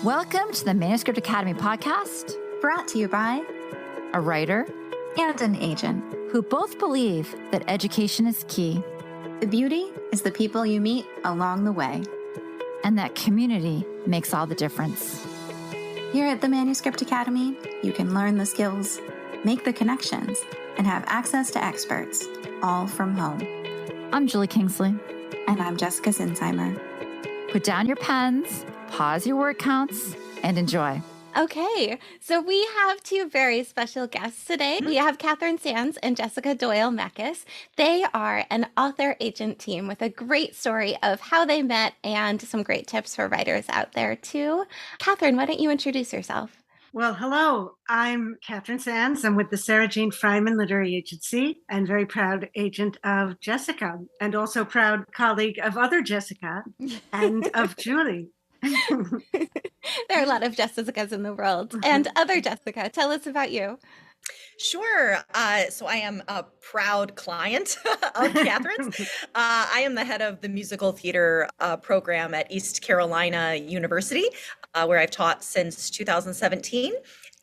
Welcome to the Manuscript Academy podcast, brought to you by a writer and an agent who both believe that education is key. The beauty is the people you meet along the way, and that community makes all the difference. Here at the Manuscript Academy, you can learn the skills, make the connections, and have access to experts, all from home. I'm Julie Kingsley. And I'm Jessica Sinsheimer. Put down your pens, pause your word counts, and enjoy. Okay, so we have two very special guests today. We have Katharine Sands and Jessica Doyle-Mekkes. They are an author-agent team with a great story of how they met and some great tips for writers out there too. Katharine, why don't you introduce yourself? Well, hello, I'm Katharine Sands. I'm with the Sarah Jane Fryman Literary Agency and very proud agent of Jessica, and also proud colleague of other Jessica and of Julie. There are a lot of Jessicas in the world. And other Jessica, tell us about you. Sure. So I am a proud client of Katharine's. I am the head of the musical theater program at East Carolina University, where I've taught since 2017.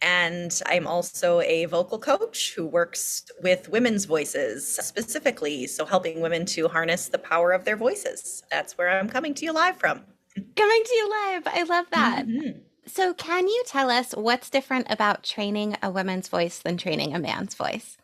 And I'm also a vocal coach who works with women's voices specifically, so helping women to harness the power of their voices. That's where I'm coming to you live from. Coming to you live. I love that. Mm-hmm. So can you tell us what's different about training a woman's voice than training a man's voice?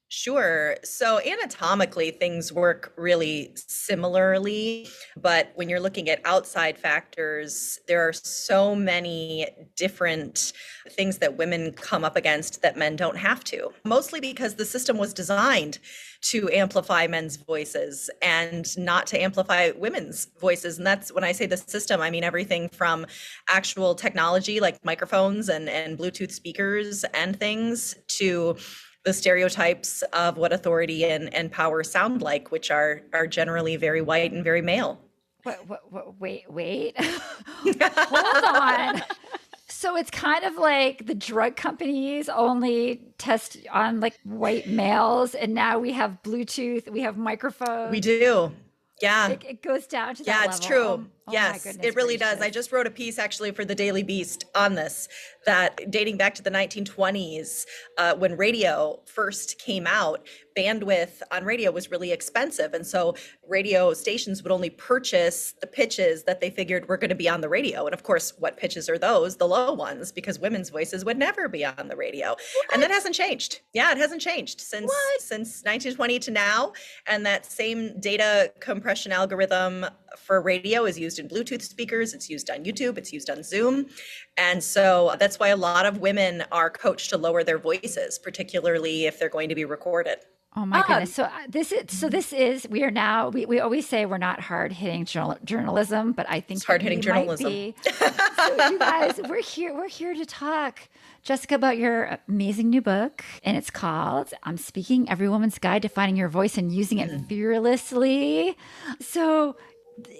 Sure. So anatomically, things work really similarly, but when you're looking at outside factors, there are so many different things that women come up against that men don't have to, mostly because the system was designed to amplify men's voices and not to amplify women's voices. And that's when I say the system, I mean everything from actual technology like microphones and Bluetooth speakers and things to the stereotypes of what authority and power sound like, which are generally very white and very male. Wait. Hold on. So it's kind of like the drug companies only test on like white males, and now we have Bluetooth, we have microphones. We do. Yeah. It goes down to that level. Yeah, it's true. Yes, it really does. I just wrote a piece actually for the Daily Beast on this, that dating back to the 1920s, when radio first came out, bandwidth on radio was really expensive. And so radio stations would only purchase the pitches that they figured were going to be on the radio. And of course, what pitches are those? The low ones, because women's voices would never be on the radio. What? And that hasn't changed. Yeah, it hasn't changed since 1920 to now. And that same data compression algorithm for radio is used in Bluetooth speakers, it's used on YouTube, it's used on Zoom. And so that's why a lot of women are coached to lower their voices, particularly if they're going to be recorded. Oh my goodness. So this is, we always say we're not hard hitting journalism, but I think it's hard hitting journalism. So you guys, we're here to talk, Jessica, about your amazing new book, and it's called I'm Speaking, Every Woman's Guide to Finding Your Voice and Using It Fearlessly. So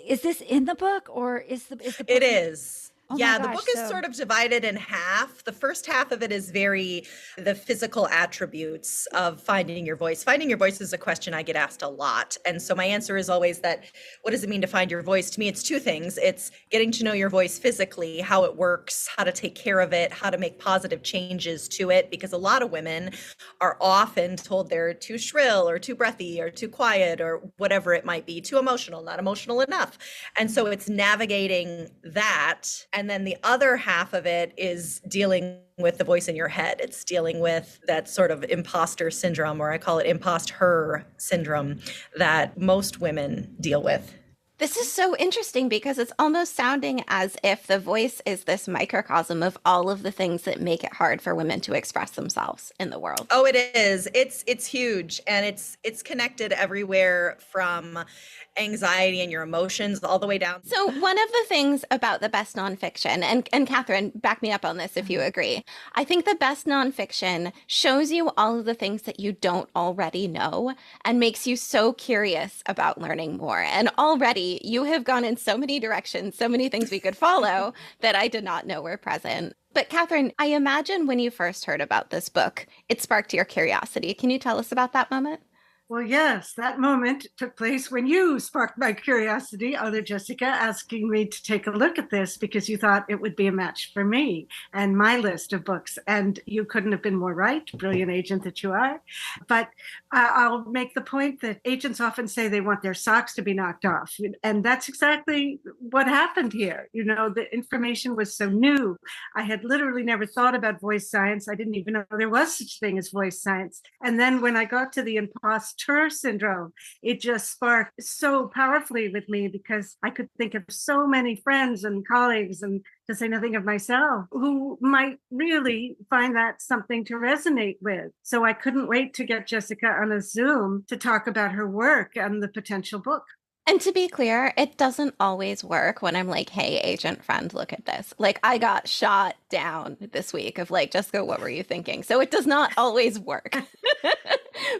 is this in the book, or is the book? It is. Oh yeah, the book is sort of divided in half. The first half of it is the physical attributes of finding your voice. Finding your voice is a question I get asked a lot. And so my answer is always that, what does it mean to find your voice? To me, it's two things. It's getting to know your voice physically, how it works, how to take care of it, how to make positive changes to it, because a lot of women are often told they're too shrill or too breathy or too quiet or whatever it might be, too emotional, not emotional enough. And so it's navigating that. And then the other half of it is dealing with the voice in your head. It's dealing with that sort of imposter syndrome, or I call it impost-her syndrome, that most women deal with. This is so interesting because it's almost sounding as if the voice is this microcosm of all of the things that make it hard for women to express themselves in the world. Oh, it is. It's huge, and it's connected everywhere from anxiety and your emotions all the way down. So one of the things about the best nonfiction, and Katharine, back me up on this if you agree, I think the best nonfiction shows you all of the things that you don't already know and makes you so curious about learning more. And already you have gone in so many directions, so many things we could follow that I did not know were present. But Katharine, I imagine when you first heard about this book, it sparked your curiosity. Can you tell us about that moment? Well, yes, that moment took place when you sparked my curiosity, other Jessica, asking me to take a look at this because you thought it would be a match for me and my list of books. And you couldn't have been more right, brilliant agent that you are. But I'll make the point that agents often say they want their socks to be knocked off. And that's exactly what happened here. You know, the information was so new. I had literally never thought about voice science. I didn't even know there was such thing as voice science. And then when I got to the imposter syndrome, it just sparked so powerfully with me because I could think of so many friends and colleagues, and to say nothing of myself, who might really find that something to resonate with. So I couldn't wait to get Jessica on a Zoom to talk about her work and the potential book. And to be clear, it doesn't always work when I'm like, hey, agent friend, look at this. Like, I got shot down this week of like, Jessica, what were you thinking? So it does not always work.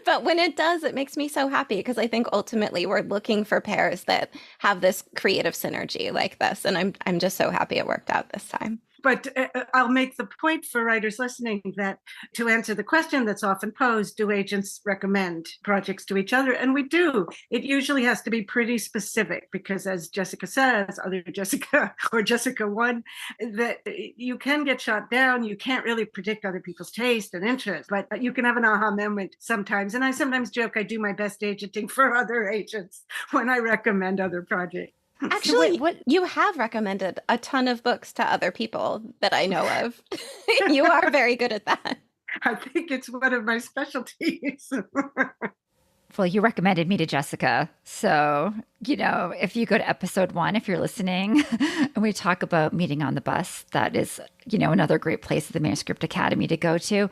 But when it does, it makes me so happy because I think ultimately we're looking for pairs that have this creative synergy like this. And I'm just so happy it worked out this time. But I'll make the point for writers listening that to answer the question that's often posed, do agents recommend projects to each other? And we do. It usually has to be pretty specific because, as Jessica says, other Jessica or Jessica one, that you can get shot down. You can't really predict other people's taste and interest, but you can have an aha moment sometimes. And I sometimes joke I do my best agenting for other agents when I recommend other projects. Actually, you have recommended a ton of books to other people that I know of. You are very good at that. I think it's one of my specialties. Well, you recommended me to Jessica. So, you know, if you go to episode 1, if you're listening, and we talk about meeting on the bus, that is, you know, another great place at the Manuscript Academy to go to.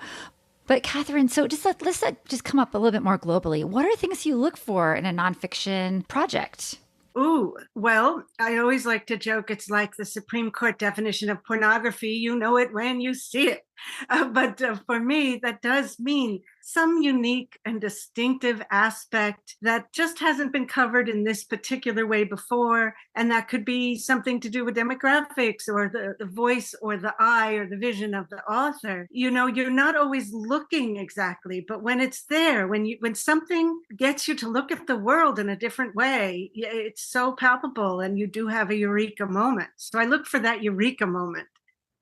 But Katharine, so let's just come up a little bit more globally. What are things you look for in a nonfiction project? Ooh, well, I always like to joke it's like the Supreme Court definition of pornography. You know it when you see it. But for me, that does mean some unique and distinctive aspect that just hasn't been covered in this particular way before. And that could be something to do with demographics or the voice or the eye or the vision of the author. You know, you're not always looking exactly, but when it's there, when something gets you to look at the world in a different way, it's so palpable and you do have a eureka moment. So I look for that eureka moment.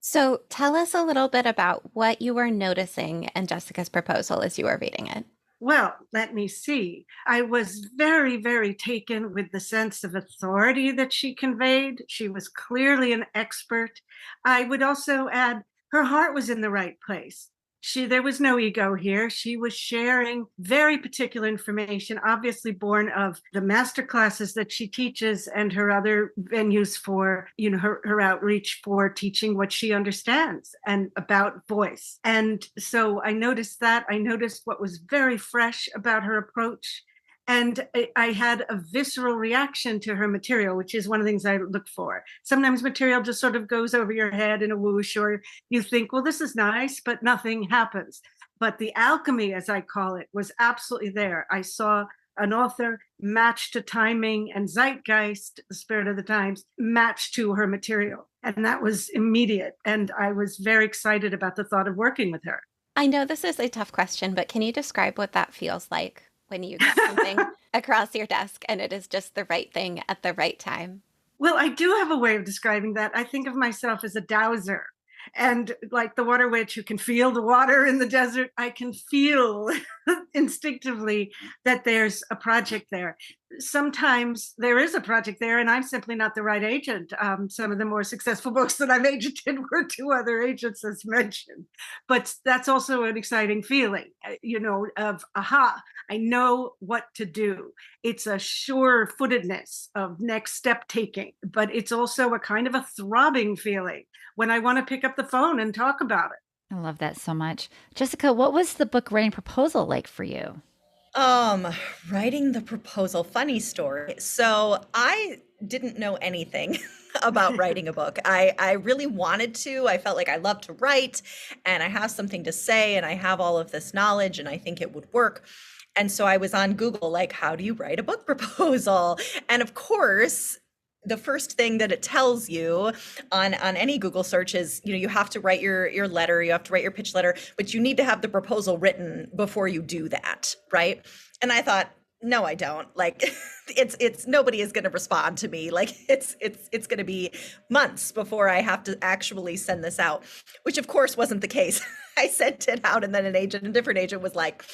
So tell us a little bit about what you were noticing in Jessica's proposal as you were reading it. Well, let me see. I was very, very taken with the sense of authority that she conveyed. She was clearly an expert. I would also add her heart was in the right place. There was no ego here. She was sharing very particular information, obviously born of the master classes that she teaches and her other venues for, you know, her outreach for teaching what she understands and about voice. And so I noticed that. I noticed what was very fresh about her approach. And I had a visceral reaction to her material, which is one of the things I look for. Sometimes material just sort of goes over your head in a whoosh, or you think, well, this is nice, but nothing happens. But the alchemy, as I call it, was absolutely there. I saw an author matched to timing and zeitgeist, the spirit of the times, matched to her material. And that was immediate. And I was very excited about the thought of working with her. I know this is a tough question, but can you describe what that feels like when you get something across your desk and it is just the right thing at the right time? Well, I do have a way of describing that. I think of myself as a dowser. And like the water witch who can feel the water in the desert, I can feel instinctively that there's a project there. Sometimes there is a project there and I'm simply not the right agent. Some of the more successful books that I've agented were to other agents, as mentioned. But that's also an exciting feeling, you know, of, aha, I know what to do. It's a sure-footedness of next step taking, but it's also a kind of a throbbing feeling when I want to pick up the phone and talk about it. I love that so much. Jessica, what was the book writing proposal like for you? Writing the proposal, funny story. So I didn't know anything about writing a book. I really wanted to. I felt like I love to write and I have something to say and I have all of this knowledge and I think it would work. And so I was on Google, like, how do you write a book proposal? And of course, the first thing that it tells you on any Google search is, you know, you have to write your letter, you have to write your pitch letter, but you need to have the proposal written before you do that, right? And I thought, no, I don't. Like it's nobody is going to respond to me. Like it's going to be months before I have to actually send this out, which of course wasn't the case. I sent it out and then a different agent was like,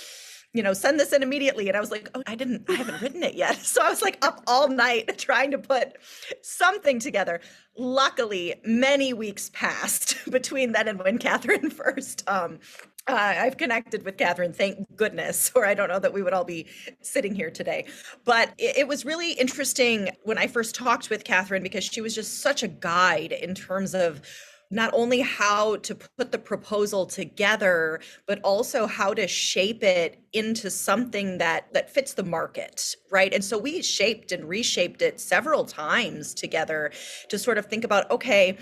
send this in immediately. And I was like, oh, I haven't written it yet. So I was like up all night trying to put something together. Luckily, many weeks passed between then and when Katharine first, I've connected with Katharine, thank goodness, or I don't know that we would all be sitting here today. But it was really interesting when I first talked with Katharine because she was just such a guide in terms of not only how to put the proposal together, but also how to shape it into something that fits the market, right? And so we shaped and reshaped it several times together to sort of think about, okay,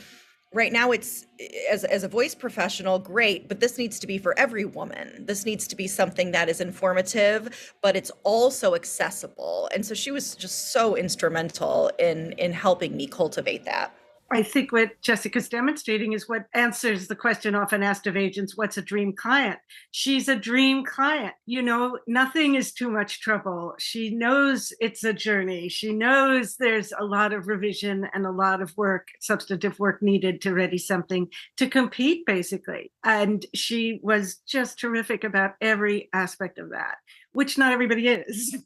right now it's as a voice professional, great, but this needs to be for every woman. This needs to be something that is informative, but it's also accessible. And so she was just so instrumental in helping me cultivate that. I think what Jessica's demonstrating is what answers the question often asked of agents, what's a dream client? She's a dream client. Nothing is too much trouble. She knows it's a journey. She knows there's a lot of revision and a lot of work, substantive work needed to ready something to compete, basically. And she was just terrific about every aspect of that, which not everybody is.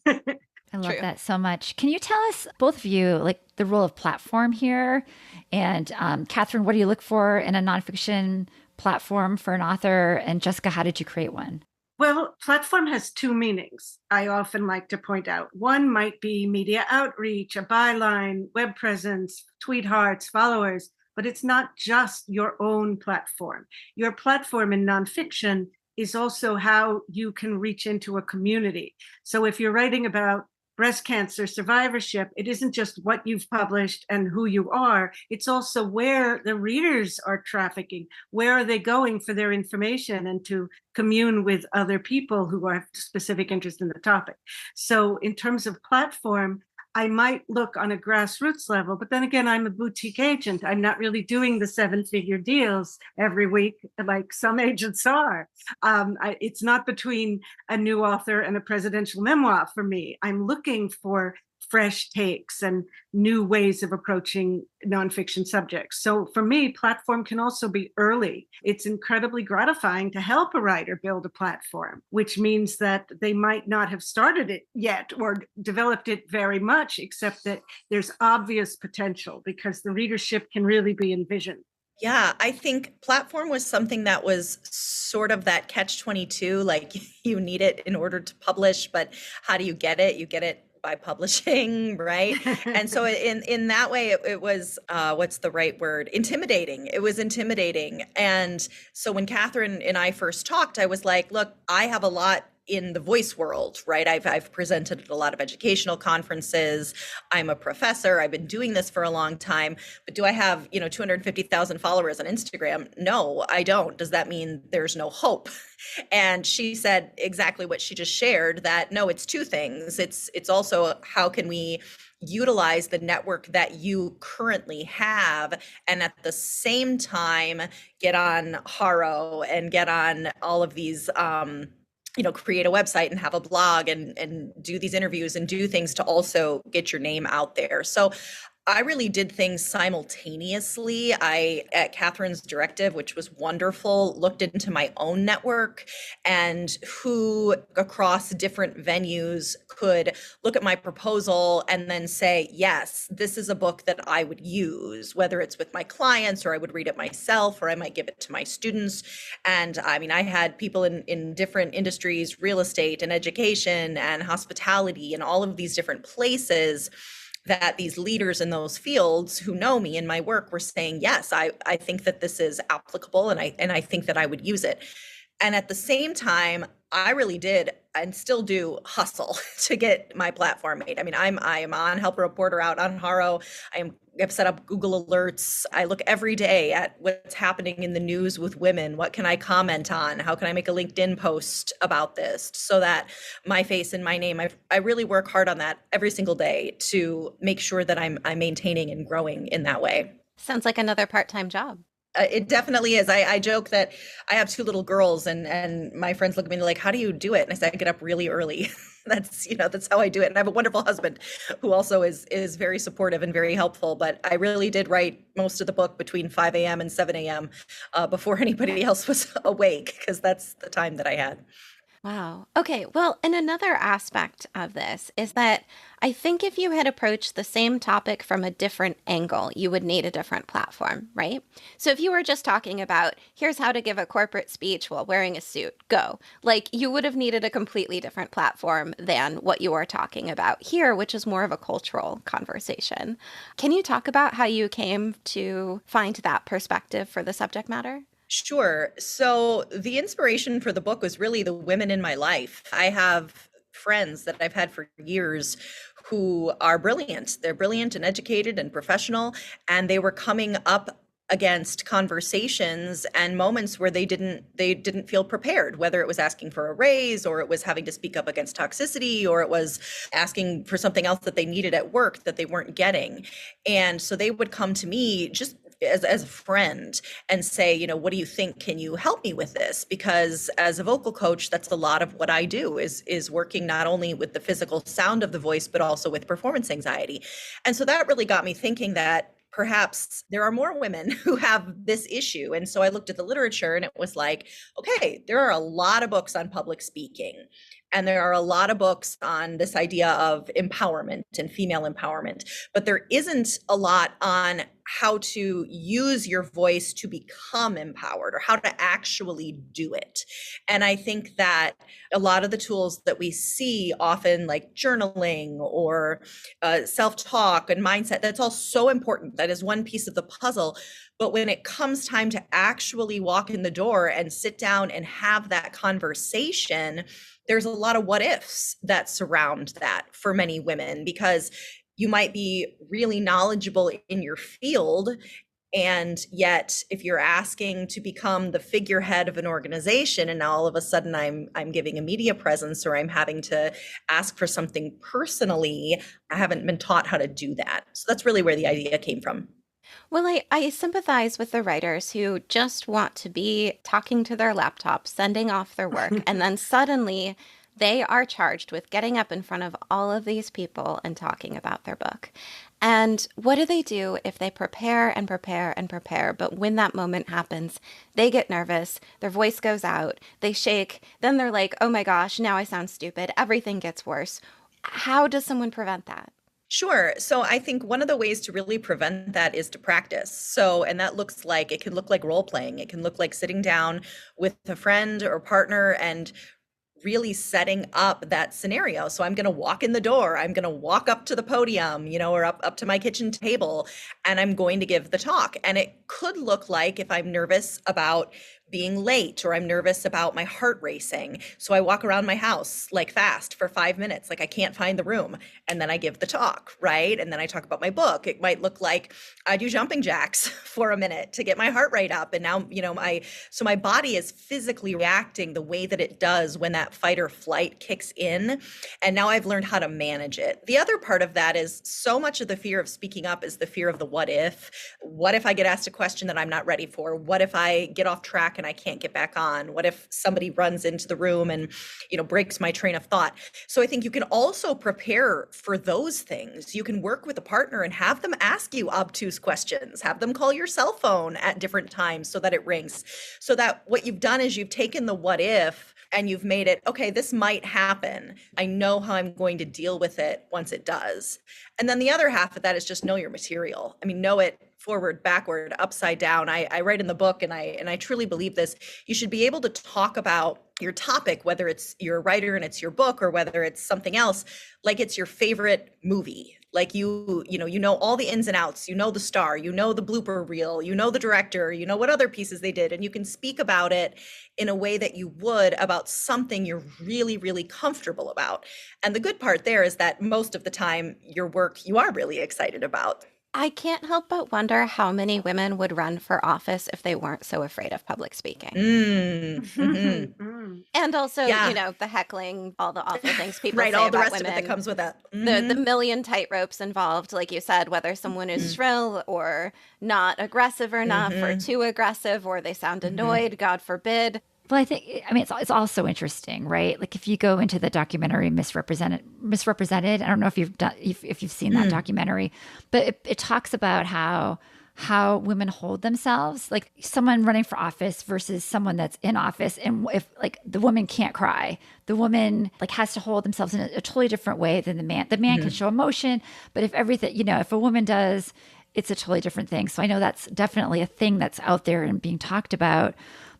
I love that so much. Can you tell us, both of you, like the role of platform here? And Katharine, what do you look for in a nonfiction platform for an author? And Jessica, how did you create one? Well, platform has two meanings I often like to point out. One might be media outreach, a byline, web presence, tweet hearts, followers, but it's not just your own platform. Your platform in nonfiction is also how you can reach into a community. So if you're writing about breast cancer survivorship, it isn't just what you've published and who you are, it's also where the readers are trafficking, where are they going for their information and to commune with other people who have specific interest in the topic. So in terms of platform, I might look on a grassroots level, but then again, I'm a boutique agent. I'm not really doing the 7-figure deals every week like some agents are. It's not between a new author and a presidential memoir for me. I'm looking for fresh takes and new ways of approaching nonfiction subjects. So for me, platform can also be early. It's incredibly gratifying to help a writer build a platform, which means that they might not have started it yet or developed it very much, except that there's obvious potential because the readership can really be envisioned. Yeah, I think platform was something that was sort of that catch-22, like you need it in order to publish, but how do you get it? You get it by publishing, right? And so in that way, it was, what's the right word? Intimidating. It was intimidating. And so when Katharine and I first talked, I was like, look, I have a lot in the voice world, right? I've presented at a lot of educational conferences. I'm a professor. I've been doing this for a long time, but do I have, 250,000 followers on Instagram? No, I don't. Does that mean there's no hope? And she said exactly what she just shared, that no, it's two things. It's also how can we utilize the network that you currently have and at the same time get on Haro and get on all of these create a website and have a blog and do these interviews and do things to also get your name out there. So I really did things simultaneously. I, at Katharine's directive, which was wonderful, looked into my own network and who across different venues could look at my proposal and then say, yes, this is a book that I would use, whether it's with my clients or I would read it myself or I might give it to my students. And I mean, I had people in different industries, real estate and education and hospitality and all of these different places that these leaders in those fields who know me and my work were saying, yes, I think that this is applicable and I think that I would use it. And at the same time, I really did and still do hustle to get my platform made. I mean, I am on Help a Reporter Out on Haro. I've set up Google Alerts. I look every day at what's happening in the news with women. What can I comment on? How can I make a LinkedIn post about this so that my face and my name, I really work hard on that every single day to make sure that I'm maintaining and growing in that way. Sounds like another part-time job. It definitely is. I joke that I have two little girls, and my friends look at me like, how do you do it? And I say, I get up really early. That's how I do it. And I have a wonderful husband who also is very supportive and very helpful. But I really did write most of the book between 5 a.m. and 7 a.m. Before anybody else was awake, because that's the time that I had. Wow. Okay. Well, and another aspect of this is that I think if you had approached the same topic from a different angle, you would need a different platform, right? So if you were just talking about, here's how to give a corporate speech while wearing a suit, go. Like, you would have needed a completely different platform than what you are talking about here, which is more of a cultural conversation. Can you talk about how you came to find that perspective for the subject matter? Sure. So the inspiration for the book was really the women in my life. I have friends that I've had for years who are brilliant. They're brilliant and educated and professional, and they were coming up against conversations and moments where they didn't feel prepared, whether it was asking for a raise, or it was having to speak up against toxicity, or it was asking for something else that they needed at work that they weren't getting. And so they would come to me just as a friend and say, what do you think? Can you help me with this? Because as a vocal coach, that's a lot of what I do is working not only with the physical sound of the voice, but also with performance anxiety. And so that really got me thinking that perhaps there are more women who have this issue. And so I looked at the literature, and it was like, okay, there are a lot of books on public speaking. And there are a lot of books on this idea of empowerment and female empowerment, but there isn't a lot on how to use your voice to become empowered, or how to actually do it. And I think that a lot of the tools that we see often, like journaling or self-talk and mindset, that's all so important. That is one piece of the puzzle. But when it comes time to actually walk in the door and sit down and have that conversation, there's a lot of what ifs that surround that for many women, because you might be really knowledgeable in your field, and yet if you're asking to become the figurehead of an organization, and now all of a sudden I'm giving a media presence, or I'm having to ask for something personally, I haven't been taught how to do that. So that's really where the idea came from. Well, I sympathize with the writers who just want to be talking to their laptop, sending off their work, and then suddenly they are charged with getting up in front of all of these people and talking about their book. And what do they do if they prepare and prepare and prepare, but when that moment happens, they get nervous, their voice goes out, they shake, then they're like, oh my gosh, now I sound stupid, everything gets worse. How does someone prevent that? Sure. So I think one of the ways to really prevent that is to practice. So, and that looks like, it can look like role playing. It can look like sitting down with a friend or partner and really setting up that scenario. So I'm going to walk in the door, I'm going to walk up to the podium, or up to my kitchen table, and I'm going to give the talk. And it could look like, if I'm nervous about being late, or I'm nervous about my heart racing, so I walk around my house like fast for 5 minutes, like I can't find the room, and then I give the talk, right? And then I talk about my book. It might look like I do jumping jacks for a minute to get my heart rate up, and now my body is physically reacting the way that it does when that fight or flight kicks in, and now I've learned how to manage it. The other part of that is, so much of the fear of speaking up is the fear of the what if. What if I get asked a question that I'm not ready for? What if I get off track and I can't get back on? What if somebody runs into the room and, breaks my train of thought? So I think you can also prepare for those things. You can work with a partner and have them ask you obtuse questions, have them call your cell phone at different times so that it rings. So that what you've done is you've taken the what if and you've made it, okay, this might happen. I know how I'm going to deal with it once it does. And then the other half of that is just know your material. Know it forward, backward, upside down. I write in the book, and I truly believe this. You should be able to talk about your topic, whether it's you're a writer and it's your book, or whether it's something else, like it's your favorite movie. Like you know all the ins and outs, the star, the blooper reel, the director, what other pieces they did. And you can speak about it in a way that you would about something you're really, really comfortable about. And the good part there is that most of the time your work you are really excited about. I can't help but wonder how many women would run for office if they weren't so afraid of public speaking. Mm-hmm. And also, Yeah. the heckling, all the awful things people Right, say all the about rest of it that women. comes with that. The million tightropes involved, like you said, whether someone is shrill or not aggressive enough or too aggressive or they sound annoyed, God forbid. Well, I mean, it's also interesting, right? Like if you go into the documentary Misrepresented, I don't know if if you've seen that documentary, but it talks about how women hold themselves, like someone running for office versus someone that's in office. And if like the woman can't cry, the woman like has to hold themselves in a totally different way than the man. The man can show emotion, but if everything, if a woman does, it's a totally different thing. So I know that's definitely a thing that's out there and being talked about.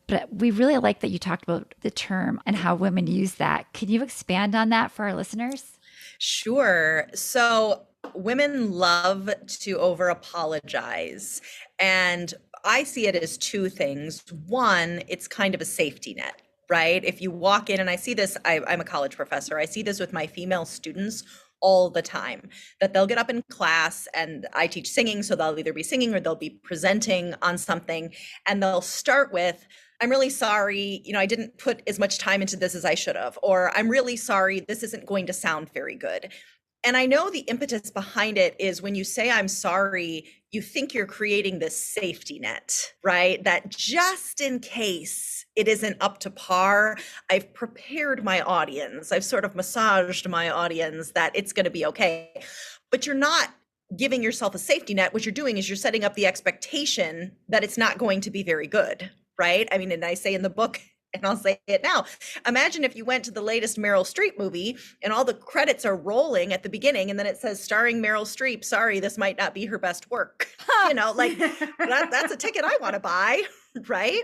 But we really like that you talked about the term and how women use that. Can you expand on that for our listeners? Sure. So women love to over apologize. And I see it as two things. One, it's kind of a safety net, right? If you walk in, and I see this, I'm a college professor, I see this with my female students all the time, that they'll get up in class, and I teach singing, so they'll either be singing or they'll be presenting on something, and they'll start with, I'm really sorry, I didn't put as much time into this as I should have, or I'm really sorry, this isn't going to sound very good. And I know the impetus behind it is when you say I'm sorry, you think you're creating this safety net, right? That just in case it isn't up to par, I've prepared my audience. I've sort of massaged my audience that it's going to be okay. But you're not giving yourself a safety net. What you're doing is you're setting up the expectation that it's not going to be very good, right? I mean, and I say in the book, and I'll say it now, imagine if you went to the latest Meryl Streep movie and all the credits are rolling at the beginning and then it says starring Meryl Streep, sorry, this might not be her best work. That's a ticket I want to buy, right?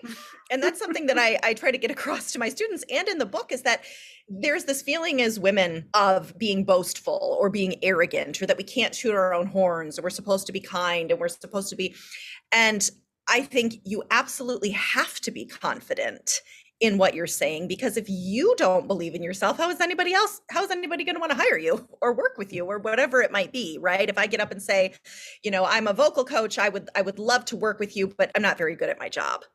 And that's something that I try to get across to my students and in the book, is that there's this feeling as women of being boastful or being arrogant, or that we can't shoot our own horns, or we're supposed to be kind and we're supposed to be. And I think you absolutely have to be confident in what you're saying, because if you don't believe in yourself, how is anybody going to want to hire you or work with you or whatever it might be, right? If I get up and say, I'm a vocal coach, I would love to work with you, but I'm not very good at my job.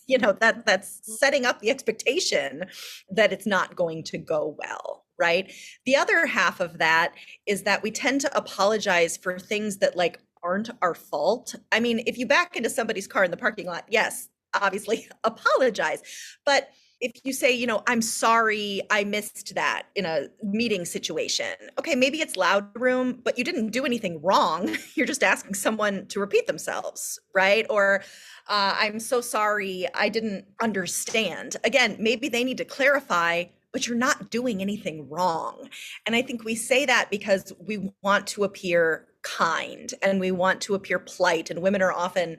That's setting up the expectation that it's not going to go well, right? The other half of that is that we tend to apologize for things that aren't our fault. I mean, if you back into somebody's car in the parking lot, yes, obviously apologize. But if you say, I'm sorry, I missed that in a meeting situation. Okay, maybe it's loud room, but you didn't do anything wrong. You're just asking someone to repeat themselves, right? Or I'm so sorry, I didn't understand. Again, maybe they need to clarify, but you're not doing anything wrong. And I think we say that because we want to appear kind and we want to appear polite, and women are often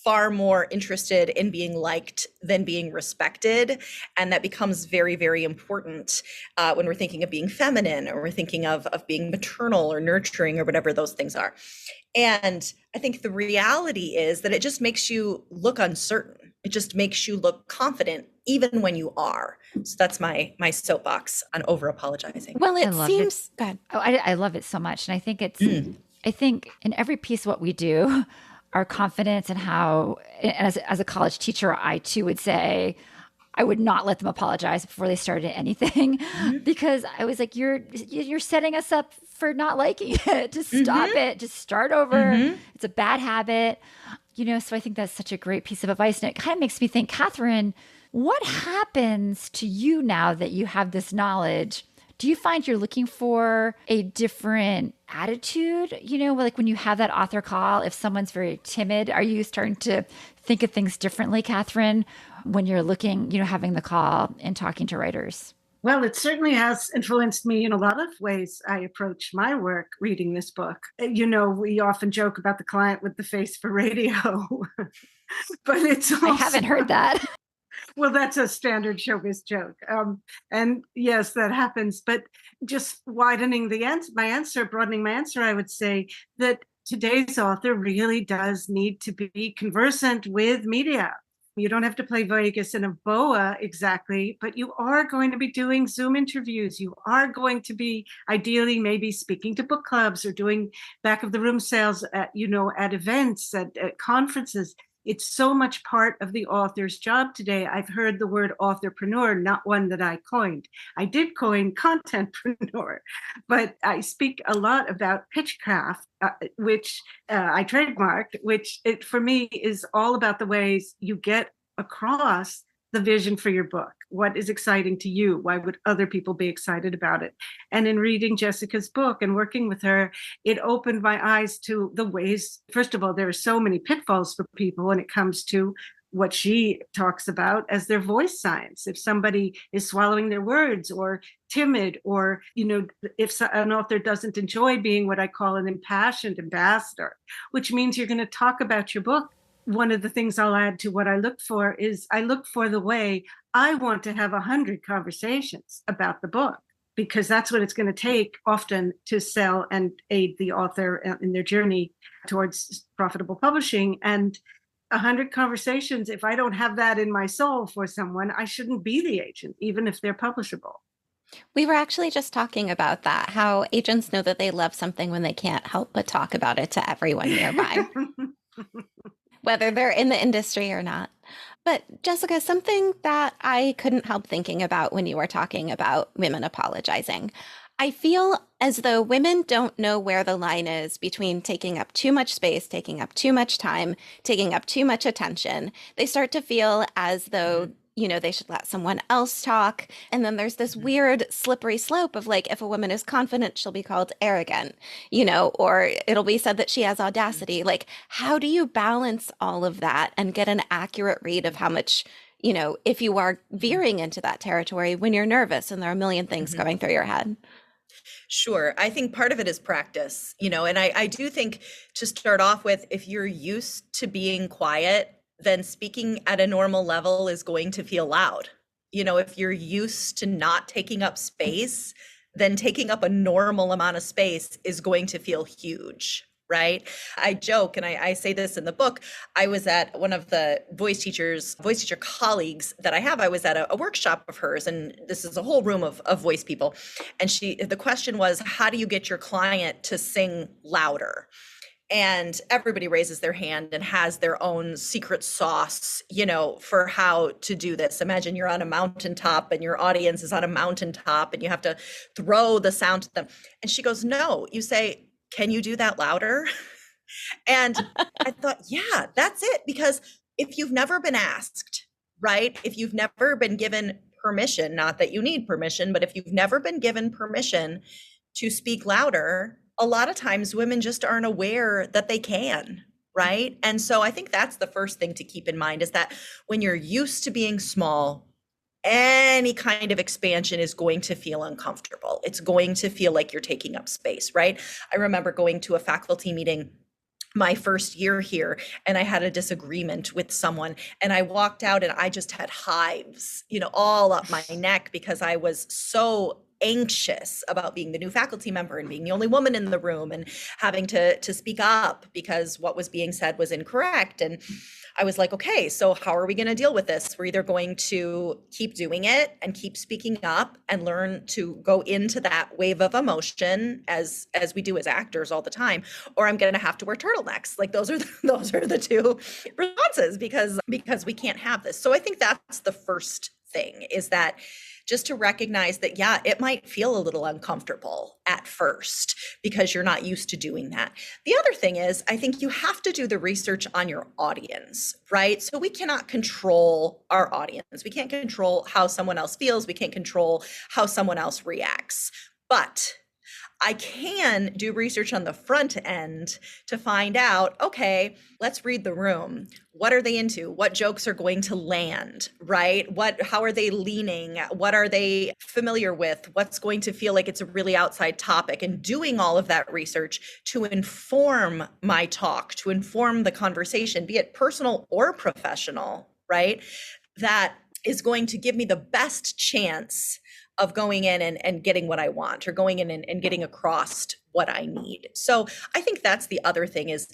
far more interested in being liked than being respected. And that becomes very, very important when we're thinking of being feminine, or we're thinking of being maternal or nurturing or whatever those things are. And I think the reality is that it just makes you look uncertain. It just makes you look confident, even when you are. So that's my soapbox on over apologizing. Well, it seems good. Oh, I love it so much. And I think I think in every piece of what we do, our confidence and how, as a college teacher, I too would say, I would not let them apologize before they started anything, because I was like, you're setting us up for not liking it. Just stop it. Just start over. It's a bad habit. So I think that's such a great piece of advice. And it kind of makes me think, Katharine, what happens to you now that you have this knowledge? Do you find you're looking for a different attitude? Like when you have that author call, if someone's very timid, are you starting to think of things differently, Katharine, when you're looking, having the call and talking to writers? Well, it certainly has influenced me in a lot of ways I approach my work reading this book. We often joke about the client with the face for radio, but it's also... I haven't heard that. Well, that's a standard showbiz joke. And yes, that happens. But just broadening my answer, I would say that today's author really does need to be conversant with media. You don't have to play Vegas in a boa exactly, but you are going to be doing Zoom interviews. You are going to be ideally maybe speaking to book clubs or doing back of the room sales at, at events, at conferences. It's so much part of the author's job today. I've heard the word authorpreneur, not one that I coined. I did coin contentpreneur, but I speak a lot about pitchcraft, which I trademarked, which for me is all about the ways you get across the vision for your book. What is exciting to you? Why would other people be excited about it? And in reading Jessica's book and working with her, it opened my eyes to the ways, first of all, there are so many pitfalls for people when it comes to what she talks about as their voice signs. If somebody is swallowing their words or timid, or, if an author doesn't enjoy being what I call an impassioned ambassador, which means you're going to talk about your book. One of the things I'll add to what I look for is I look for the way I want to have 100 conversations about the book, because that's what it's going to take often to sell and aid the author in their journey towards profitable publishing. And 100 conversations, if I don't have that in my soul for someone, I shouldn't be the agent, even if they're publishable. We were actually just talking about that, how agents know that they love something when they can't help but talk about it to everyone nearby. Whether they're in the industry or not. But Jessica, something that I couldn't help thinking about when you were talking about women apologizing, I feel as though women don't know where the line is between taking up too much space, taking up too much time, taking up too much attention. They start to feel as though they should let someone else talk. And then there's this weird slippery slope of like, if a woman is confident, she'll be called arrogant, or it'll be said that she has audacity. Like, how do you balance all of that and get an accurate read of how much, if you are veering into that territory when you're nervous and there are a million things going through your head? Sure. I think part of it is practice, and I do think, to start off with, if you're used to being quiet, then speaking at a normal level is going to feel loud. If you're used to not taking up space, then taking up a normal amount of space is going to feel huge, right? I joke, and I say this in the book, I was at one of the voice teacher colleagues that I have. I was at a workshop of hers, and this is a whole room of voice people. And the question was, how do you get your client to sing louder? And everybody raises their hand and has their own secret sauce, for how to do this. Imagine you're on a mountaintop and your audience is on a mountaintop and you have to throw the sound to them. And she goes, no, you say, can you do that louder? And I thought, yeah, that's it. Because if you've never been asked, right? If you've never been given permission, not that you need permission, but if you've never been given permission to speak louder, a lot of times women just aren't aware that they can, right? And so I think that's the first thing to keep in mind, is that when you're used to being small, any kind of expansion is going to feel uncomfortable. It's going to feel like you're taking up space, right? I remember going to a faculty meeting my first year here, and I had a disagreement with someone, and I walked out and I just had hives, all up my neck, because I was so anxious about being the new faculty member and being the only woman in the room and having to speak up because what was being said was incorrect. And I was like, okay, so how are we going to deal with this? We're either going to keep doing it and keep speaking up and learn to go into that wave of emotion as we do as actors all the time, or I'm going to have to wear turtlenecks. Like those are the two responses, because we can't have this. So I think that's the first thing, is that just to recognize that, yeah, it might feel a little uncomfortable at first because you're not used to doing that. The other thing is, I think you have to do the research on your audience, right? So we cannot control our audience. We can't control how someone else feels. We can't control how someone else reacts. But I can do research on the front end to find out, okay, let's read the room. What are they into? What jokes are going to land, right? How are they leaning? What are they familiar with? What's going to feel like it's a really outside topic? And doing all of that research to inform my talk, to inform the conversation, be it personal or professional, right? That is going to give me the best chance of going in and getting what I want, or going in and getting across what I need. So I think that's the other thing is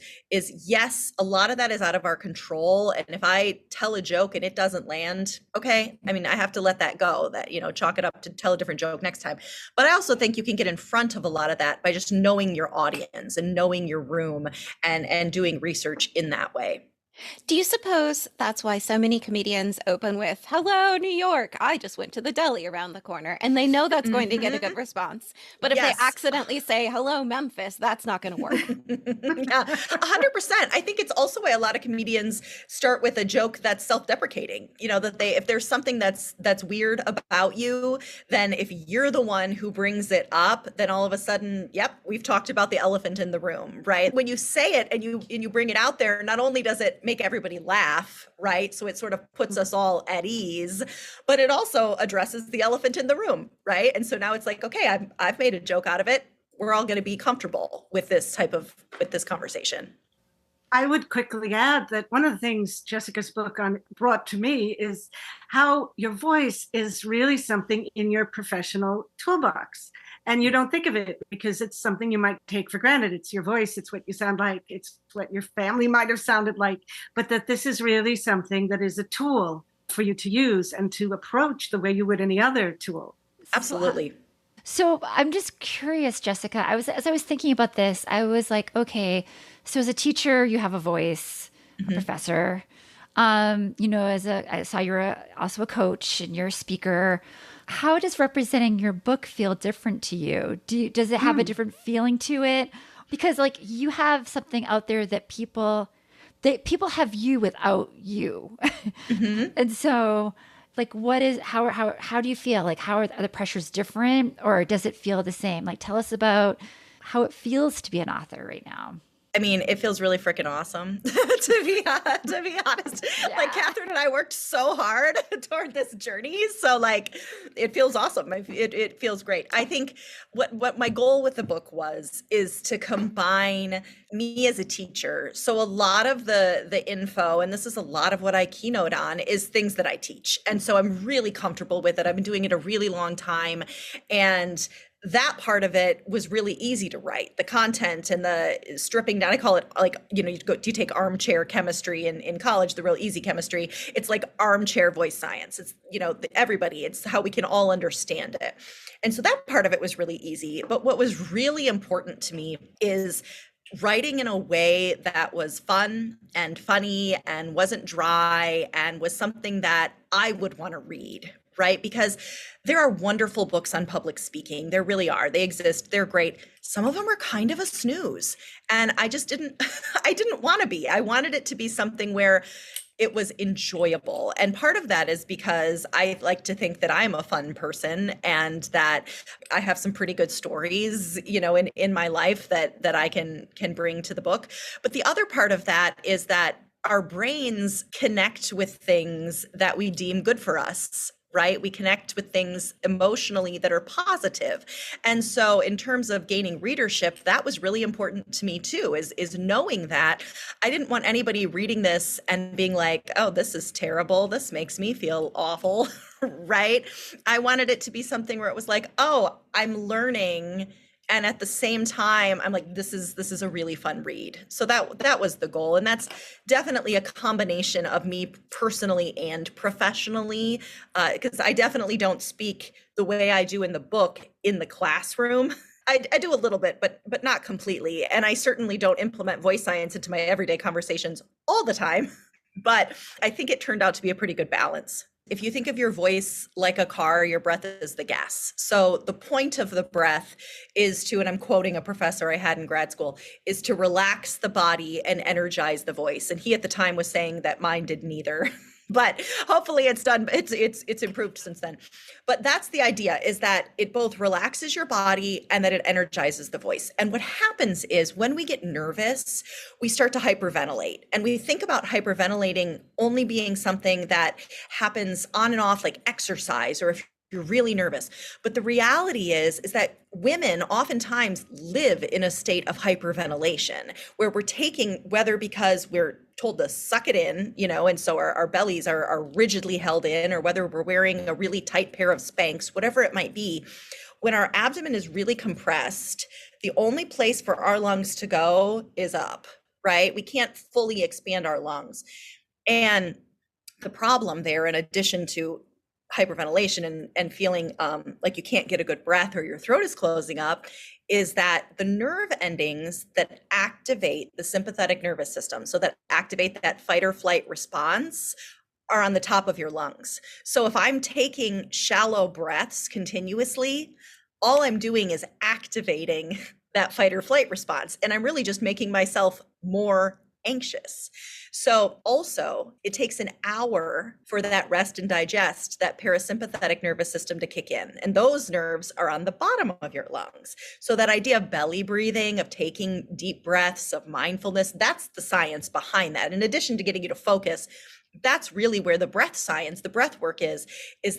yes, a lot of that is out of our control. And if I tell a joke and it doesn't land, okay, I mean, I have to let that go, that, chalk it up to tell a different joke next time. But I also think you can get in front of a lot of that by just knowing your audience and knowing your room and doing research in that way. Do you suppose that's why so many comedians open with, "Hello, New York, I just went to the deli around the corner," and they know that's going to get a good response. But if they accidentally say, "Hello, Memphis," that's not going to work. Yeah, 100%. I think it's also why a lot of comedians start with a joke that's self-deprecating. That if there's something that's weird about you, then if you're the one who brings it up, then all of a sudden, yep, we've talked about the elephant in the room, right? When you say it and you bring it out there, not only does it make everybody laugh, right? So it sort of puts us all at ease, but it also addresses the elephant in the room, right? And so now it's like, okay, I've made a joke out of it. We're all going to be comfortable with this conversation. I would quickly add that one of the things Jessica's book brought to me is how your voice is really something in your professional toolbox. And you don't think of it because it's something you might take for granted. It's your voice. It's what you sound like. It's what your family might have sounded like. But that this is really something that is a tool for you to use and to approach the way you would any other tool. Absolutely. So I'm just curious, Jessica, as I was thinking about this, I was like, okay, so as a teacher, you have a voice, a professor, I saw you're also a coach and you're a speaker. How does representing your book feel different to you? Does it have a different feeling to it? Because you have something out there that people have you without you. And so how do you feel? Are the pressures different, or does it feel the same? Tell us about how it feels to be an author right now. I mean, it feels really freaking awesome, to be honest. Yeah. Katharine and I worked so hard toward this journey. So it feels awesome. It feels great. I think what my goal with the book is to combine me as a teacher. So a lot of the info, and this is a lot of what I keynote on, is things that I teach. And so I'm really comfortable with it. I've been doing it a really long time. And that part of it was really easy to write. The content and the stripping down, I call it you take armchair chemistry in college, the real easy chemistry. It's like armchair voice science. It's, everybody, it's how we can all understand it. And so that part of it was really easy. But what was really important to me is writing in a way that was fun and funny and wasn't dry and was something that I would want to read. Right? Because there are wonderful books on public speaking. There really are. They exist. They're great. Some of them are kind of a snooze. And I just I didn't want to be. I wanted it to be something where it was enjoyable. And part of that is because I like to think that I'm a fun person and that I have some pretty good stories, in my life that I can bring to the book. But the other part of that is that our brains connect with things that we deem good for us. Right? We connect with things emotionally that are positive. And so in terms of gaining readership, that was really important to me too, is knowing that I didn't want anybody reading this and being like, oh, this is terrible. This makes me feel awful. Right? I wanted it to be something where it was like, oh, I'm learning. And at the same time, I'm like, this is a really fun read. So that was the goal. And that's definitely a combination of me personally and professionally, because I definitely don't speak the way I do in the book in the classroom. I do a little bit, but not completely. And I certainly don't implement voice science into my everyday conversations all the time. But I think it turned out to be a pretty good balance. If you think of your voice like a car, your breath is the gas. So the point of the breath is to, and I'm quoting a professor I had in grad school, is to relax the body and energize the voice. And he at the time was saying that mine did neither. But hopefully it's done. It's improved since then. But that's the idea, is that it both relaxes your body and that it energizes the voice. And what happens is when we get nervous, we start to hyperventilate. And we think about hyperventilating only being something that happens on and off, like exercise, or if You're really nervous. But the reality is that women oftentimes live in a state of hyperventilation where we're taking, whether because we're told to suck it in, and so our bellies are rigidly held in, or whether we're wearing a really tight pair of Spanx, whatever it might be. When our abdomen is really compressed, the only place for our lungs to go is up, right? We can't fully expand our lungs. And the problem there, in addition to hyperventilation and feeling like you can't get a good breath or your throat is closing up, is that the nerve endings that activate the sympathetic nervous system, so that activate that fight or flight response, are on the top of your lungs. So if I'm taking shallow breaths continuously, all I'm doing is activating that fight or flight response, and I'm really just making myself more anxious. So also, it takes an hour for that rest and digest, that parasympathetic nervous system to kick in. And those nerves are on the bottom of your lungs. So that idea of belly breathing, of taking deep breaths, of mindfulness, that's the science behind that. In addition to getting you to focus, that's really where the breath science, the breath work is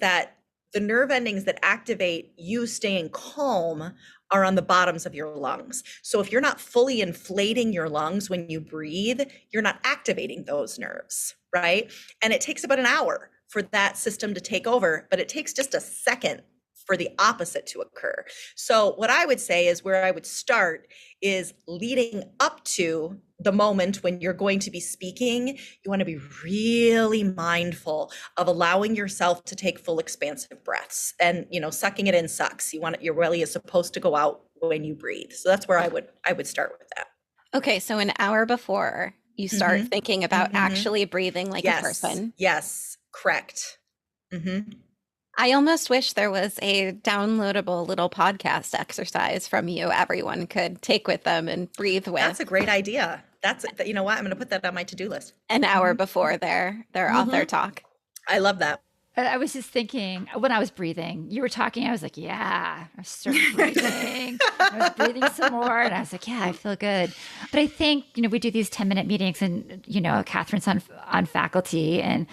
that the nerve endings that activate you staying calm are on the bottoms of your lungs. So if you're not fully inflating your lungs when you breathe, you're not activating those nerves, right? And it takes about an hour for that system to take over, but it takes just a second for the opposite to occur. So what I would say is, where I would start is leading up to the moment when you're going to be speaking. You want to be really mindful of allowing yourself to take full expansive breaths, and sucking it in sucks. Your belly is supposed to go out when you breathe. So that's where I would start with that. Okay, so an hour before you start thinking about actually breathing like a person. Yes, correct. I almost wish there was a downloadable little podcast exercise from you everyone could take with them and breathe with. That's a great idea. You know what? I'm going to put that on my to-do list. An hour before their author talk. I love that. I was just thinking, when I was breathing, you were talking, I was like, yeah, I started breathing. I was breathing some more, and I was like, yeah, I feel good. But I think, we do these 10-minute meetings, and, Katharine's on faculty, and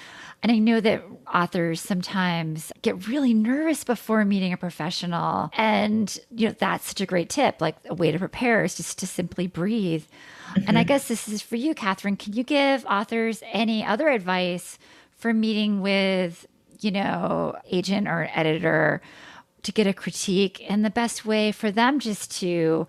I know that authors sometimes get really nervous before meeting a professional. And, that's such a great tip. Like, a way to prepare is just to simply breathe. And I guess this is for you, Katharine. Can you give authors any other advice for meeting with, agent or editor to get a critique, and the best way for them just to,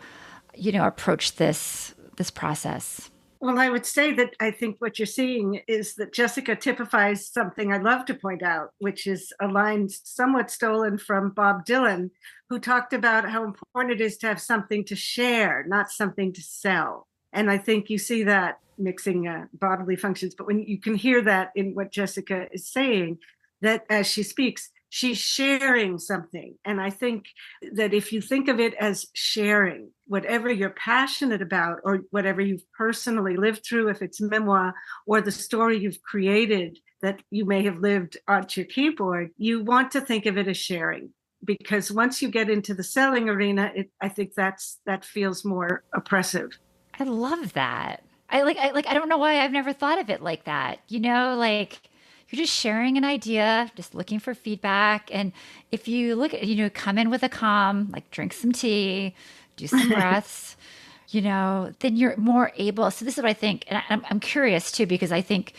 approach this process? Well, I would say that I think what you're seeing is that Jessica typifies something I love to point out, which is a line somewhat stolen from Bob Dylan, who talked about how important it is to have something to share, not something to sell. And I think you see that mixing bodily functions, but when you can hear that in what Jessica is saying, that as she speaks, she's sharing something. And I think that if you think of it as sharing, whatever you're passionate about, or whatever you've personally lived through, if it's memoir, or the story you've created that you may have lived onto your keyboard, you want to think of it as sharing. Because once you get into the selling arena, I think that feels more oppressive. I love that. I don't know why I've never thought of it like that. You're just sharing an idea, just looking for feedback. And if you look at, come in with a calm, like drink some tea, do some breaths, then you're more able. So this is what I think. And I'm curious too, because I think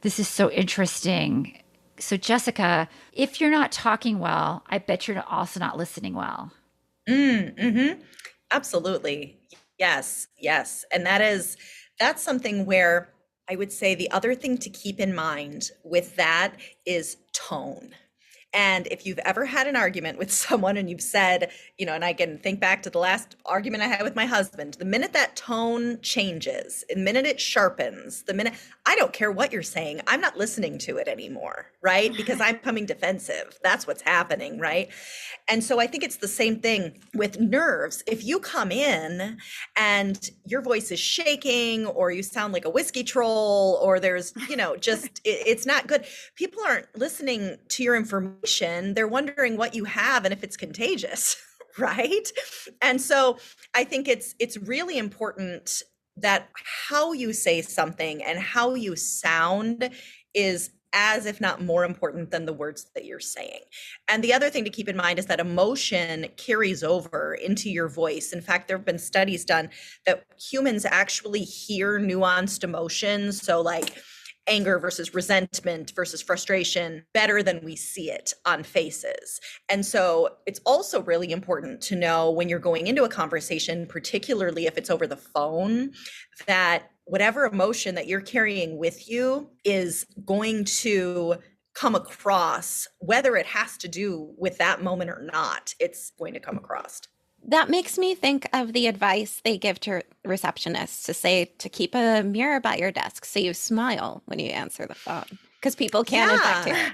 this is so interesting. So Jessica, if you're not talking well, I bet you're also not listening well. Absolutely. Yes. And that's something where I would say the other thing to keep in mind with that is tone. And if you've ever had an argument with someone and you've said, and I can think back to the last argument I had with my husband, the minute that tone changes, the minute it sharpens, I don't care what you're saying, I'm not listening to it anymore, right? Because I'm becoming defensive. That's what's happening, right? And so I think it's the same thing with nerves. If you come in and your voice is shaking, or you sound like a whiskey troll, or there's, it's not good. People aren't listening to your information. They're wondering what you have and if it's contagious, right? And so I think it's really important that how you say something and how you sound is as if not more important than the words that you're saying. And the other thing to keep in mind is that emotion carries over into your voice. In fact, there have been studies done that humans actually hear nuanced emotions. So like anger versus resentment versus frustration better than we see it on faces. And so it's also really important to know when you're going into a conversation, particularly if it's over the phone, that whatever emotion that you're carrying with you is going to come across, whether it has to do with that moment or not, it's going to come across. That makes me think of the advice they give to receptionists to say to keep a mirror by your desk so you smile when you answer the phone, because people can in fact hear it.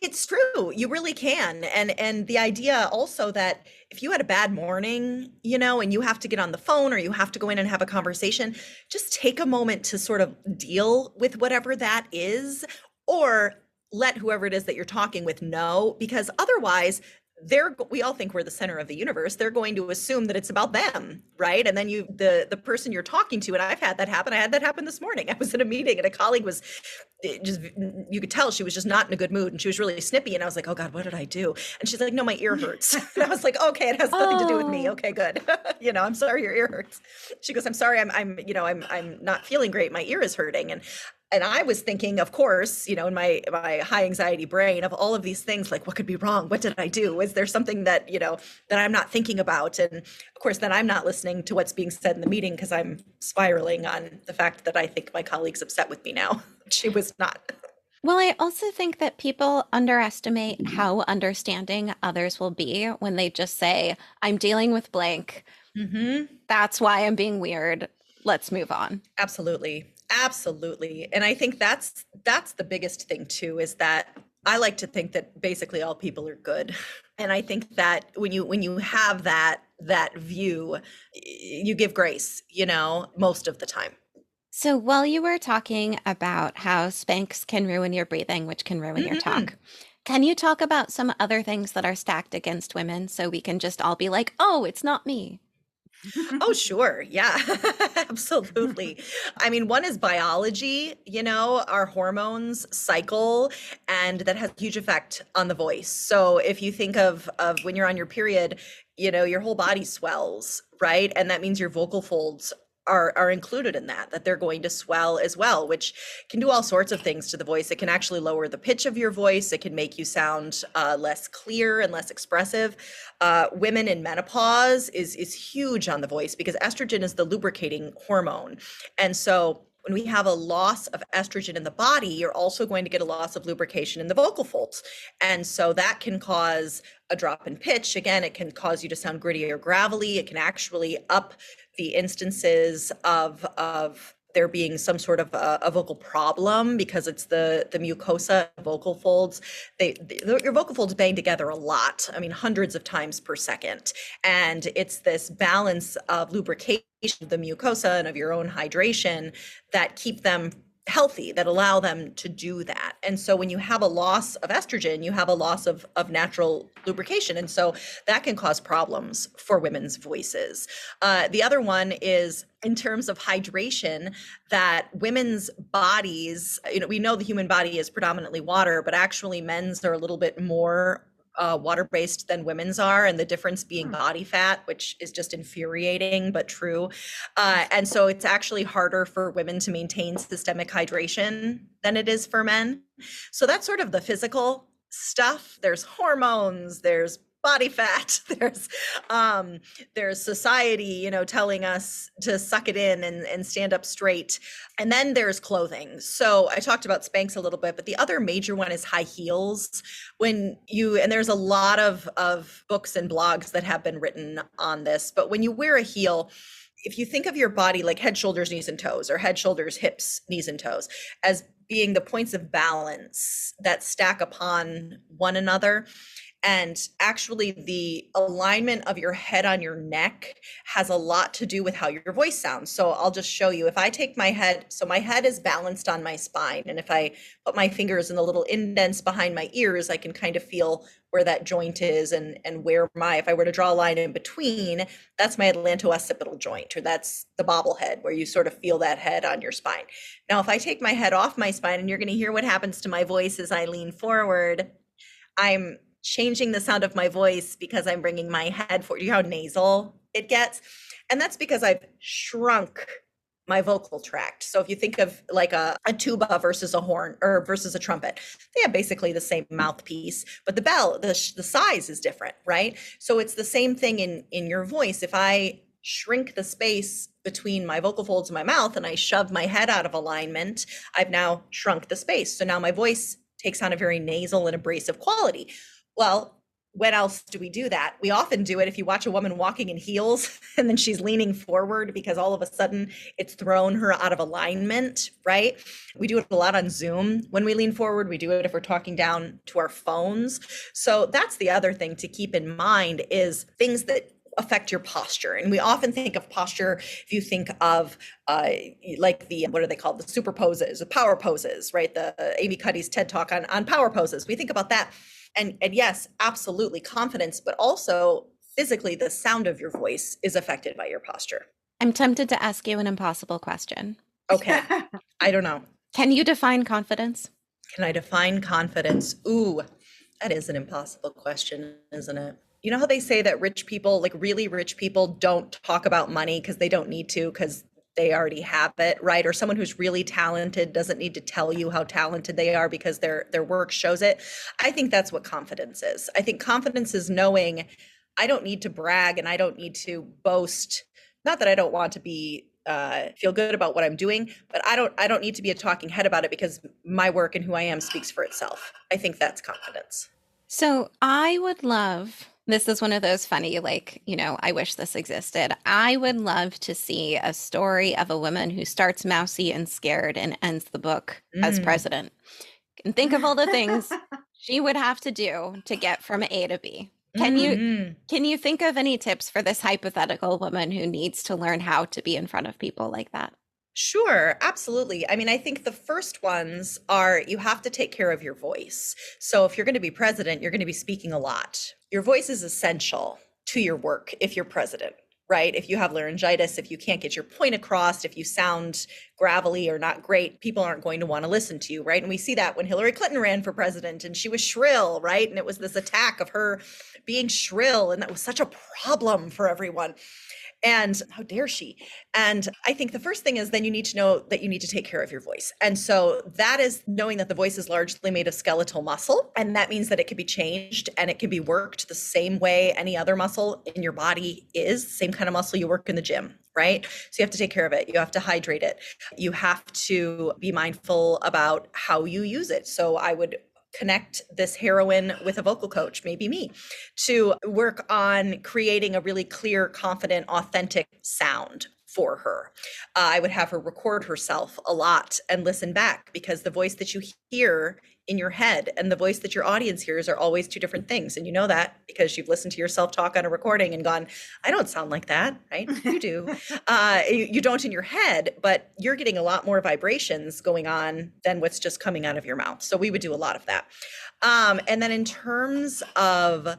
It's true. You really can. And the idea also that if you had a bad morning, you know, and you have to get on the phone or you have to go in and have a conversation, just take a moment to sort of deal with whatever that is, or let whoever it is that you're talking with know, because otherwise we all think we're the center of the universe. They're going to assume that it's about them, right? And then the person you're talking to, and I've had that happen. I had that happen this morning. I was at a meeting and a colleague was just, you could tell she was just not in a good mood and she was really snippy. And I was like, oh God, what did I do? And she's like, no, my ear hurts. And I was like, okay, it has nothing to do with me. Okay, good. You know, I'm sorry your ear hurts. She goes, I'm sorry, I'm not feeling great. My ear is hurting. And I was thinking, of course, you know, in my high anxiety brain of all of these things, like what could be wrong? What did I do? Is there something that, you know, that I'm not thinking about? And of course, then I'm not listening to what's being said in the meeting because I'm spiraling on the fact that I think my colleague's upset with me now. She was not. Well, I also think that people underestimate how understanding others will be when they just say, I'm dealing with blank. Mm-hmm. That's why I'm being weird. Let's move on. Absolutely. Absolutely. And I think that's the biggest thing too, is that I like to think that basically all people are good. And I think that when you have that view, you give grace, you know, most of the time. So while you were talking about how Spanx can ruin your breathing, which can ruin your talk, can you talk about some other things that are stacked against women so we can just all be like, oh, it's not me? Oh, sure. Yeah, absolutely. I mean, one is biology, you know, our hormones cycle, and that has a huge effect on the voice. So if you think of when you're on your period, you know, your whole body swells, right? And that means your vocal folds are included in that they're going to swell as well, which can do all sorts of things to the voice. It can actually lower the pitch of your voice. It can make you sound less clear and less expressive. Women in menopause is huge on the voice because estrogen is the lubricating hormone. And so when we have a loss of estrogen in the body, you're also going to get a loss of lubrication in the vocal folds. And so that can cause a drop in pitch. Again, it can cause you to sound gritty or gravelly. It can actually up the instances of there being some sort of a vocal problem because it's the mucosa vocal folds. Your vocal folds bang together a lot. I mean, hundreds of times per second. And it's this balance of lubrication of the mucosa and of your own hydration that keep them healthy, that allow them to do that. And so when you have a loss of estrogen, you have a loss of natural lubrication. And so that can cause problems for women's voices. The other one is in terms of hydration, that women's bodies, you know, we know the human body is predominantly water, but actually men's are a little bit more water-based than women's are, and the difference being body fat, which is just infuriating but true. And so it's actually harder for women to maintain systemic hydration than it is for men. So that's sort of the physical stuff. There's hormones, there's body fat, there's society, you know, telling us to suck it in and stand up straight. And then there's clothing. So I talked about Spanx a little bit, but the other major one is high heels. And there's a lot of books and blogs that have been written on this, but when you wear a heel, if you think of your body like head, shoulders, knees, and toes, or head, shoulders, hips, knees, and toes, as being the points of balance that stack upon one another, And actually, the alignment of your head on your neck has a lot to do with how your voice sounds. So I'll just show you. If I take my head, so my head is balanced on my spine. And if I put my fingers in the little indents behind my ears, I can kind of feel where that joint is and where if I were to draw a line in between, that's my atlanto-occipital joint, or that's the bobblehead where you sort of feel that head on your spine. Now, if I take my head off my spine, and you're going to hear what happens to my voice as I lean forward, I'm changing the sound of my voice because I'm bringing my head forward. You know how nasal it gets? And that's because I've shrunk my vocal tract. So if you think of like a tuba versus a horn or versus a trumpet, they have basically the same mouthpiece, but the bell, the size is different, right? So it's the same thing in your voice. If I shrink the space between my vocal folds and my mouth and I shove my head out of alignment, I've now shrunk the space. So now my voice takes on a very nasal and abrasive quality. Well, when else do we do that? We often do it if you watch a woman walking in heels and then she's leaning forward because all of a sudden it's thrown her out of alignment, right? We do it a lot on Zoom when we lean forward. We do it if we're talking down to our phones. So that's the other thing to keep in mind is things that affect your posture. And we often think of posture if you think of like what are they called? The super poses, the power poses, right? The Amy Cuddy's TED Talk on power poses. We think about that. And yes, absolutely confidence, but also physically the sound of your voice is affected by your posture. I'm tempted to ask you an impossible question. Okay. I don't know. Can you define confidence? Can I define confidence? Ooh, that is an impossible question, isn't it? You know how they say that rich people, like really rich people, don't talk about money because they don't need to, because they already have it, right? Or someone who's really talented doesn't need to tell you how talented they are because their work shows it. I think that's what confidence is. I think confidence is knowing I don't need to brag and I don't need to boast. Not that I don't want to be feel good about what I'm doing, but I don't need to be a talking head about it because my work and who I am speaks for itself. I think that's confidence. So I would love, this is one of those funny, like, I wish this existed. I would love to see a story of a woman who starts mousy and scared and ends the book as president. And think of all the things she would have to do to get from A to B. Can you think of any tips for this hypothetical woman who needs to learn how to be in front of people like that? Sure, absolutely. I mean, I think the first ones are you have to take care of your voice. So if you're going to be president, you're going to be speaking a lot. Your voice is essential to your work if you're president, right? If you have laryngitis, if you can't get your point across, if you sound gravelly or not great, people aren't going to want to listen to you, right? And we see that when Hillary Clinton ran for president and she was shrill, right? And it was this attack of her being shrill, and that was such a problem for everyone. And how dare she? And I think the first thing is then you need to know that you need to take care of your voice. And so that is knowing that the voice is largely made of skeletal muscle. And that means that it can be changed and it can be worked the same way any other muscle in your body is, same kind of muscle you work in the gym, right? So you have to take care of it. You have to hydrate it. You have to be mindful about how you use it. So I would connect this heroine with a vocal coach, maybe me, to work on creating a really clear, confident, authentic sound for her. I would have her record herself a lot and listen back, because the voice that you hear in your head and the voice that your audience hears are always two different things. And you know that because you've listened to yourself talk on a recording and gone, I don't sound like that, right? You do. You don't in your head, but you're getting a lot more vibrations going on than what's just coming out of your mouth. So we would do a lot of that. And then in terms of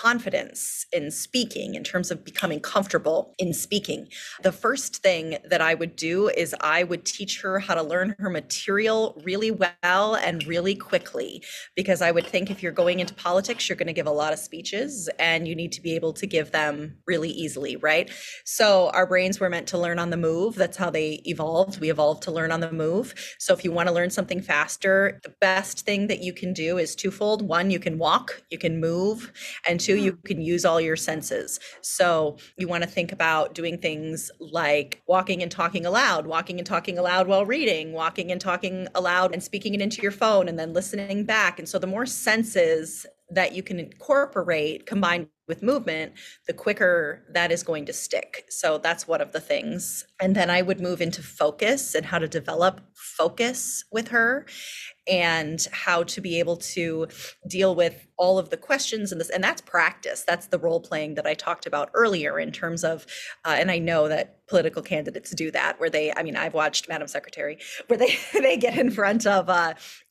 confidence in speaking, in terms of becoming comfortable in speaking, the first thing that I would do is I would teach her how to learn her material really well and really quickly, because I would think if you're going into politics, you're going to give a lot of speeches and you need to be able to give them really easily, right? So our brains were meant to learn on the move. That's how they evolved. We evolved to learn on the move. So if you want to learn something faster, the best thing that you can do is twofold. One, you can walk, you can move, and two, you can use all your senses. So you want to think about doing things like walking and talking aloud while reading, walking and talking aloud and speaking it into your phone and then listening back. And so the more senses that you can incorporate combined with movement, the quicker that is going to stick. So that's one of the things. And then I would move into focus and how to develop focus with her, and how to be able to deal with all of the questions and this, and that's practice. That's the role playing that I talked about earlier in terms of, and I know that political candidates do that, where they, I mean, I've watched Madam Secretary, where they get in front of,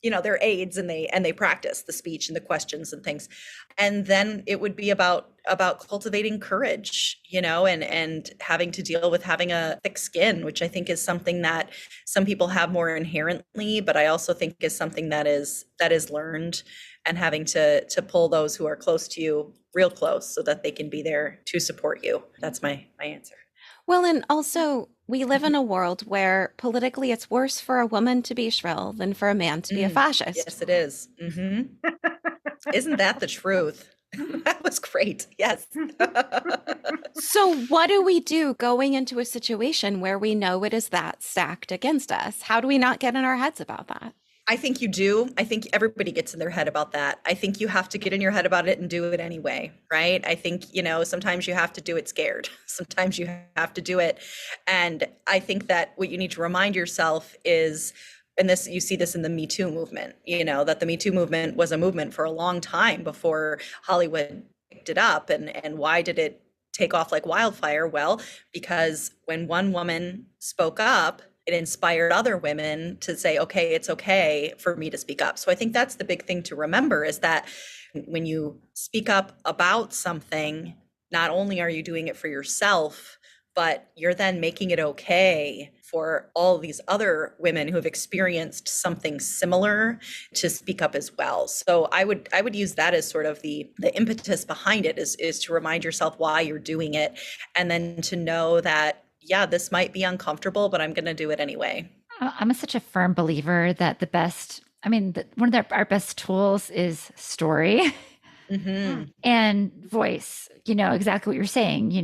their aides and they practice the speech and the questions and things. And then it would be about cultivating courage, and having to deal with having a thick skin, which I think is something that some people have more inherently, but I also think is something that is learned, and having to pull those who are close to you real close so that they can be there to support you. That's my answer. Well, and also we live in a world where politically it's worse for a woman to be shrill than for a man to be a fascist. Yes, it is. Isn't that the truth? That was great. Yes. So what do we do going into a situation where we know it is that stacked against us? How do we not get in our heads about that? I think you do. I think everybody gets in their head about that. I think you have to get in your head about it and do it anyway, right? I think, sometimes you have to do it scared. Sometimes you have to do it. And I think that what you need to remind yourself is, and this, you see this in the Me Too movement, that the Me Too movement was a movement for a long time before Hollywood picked it up. And why did it take off like wildfire? Well, because when one woman spoke up, it inspired other women to say, okay, it's okay for me to speak up. So I think that's the big thing to remember, is that when you speak up about something, not only are you doing it for yourself, but you're then making it okay for all these other women who have experienced something similar to speak up as well. So I would use that as sort of the impetus behind it, is to remind yourself why you're doing it, and then to know that, yeah, this might be uncomfortable, but I'm going to do it anyway. I'm such a firm believer that one of our best tools is story and voice, exactly what you're saying,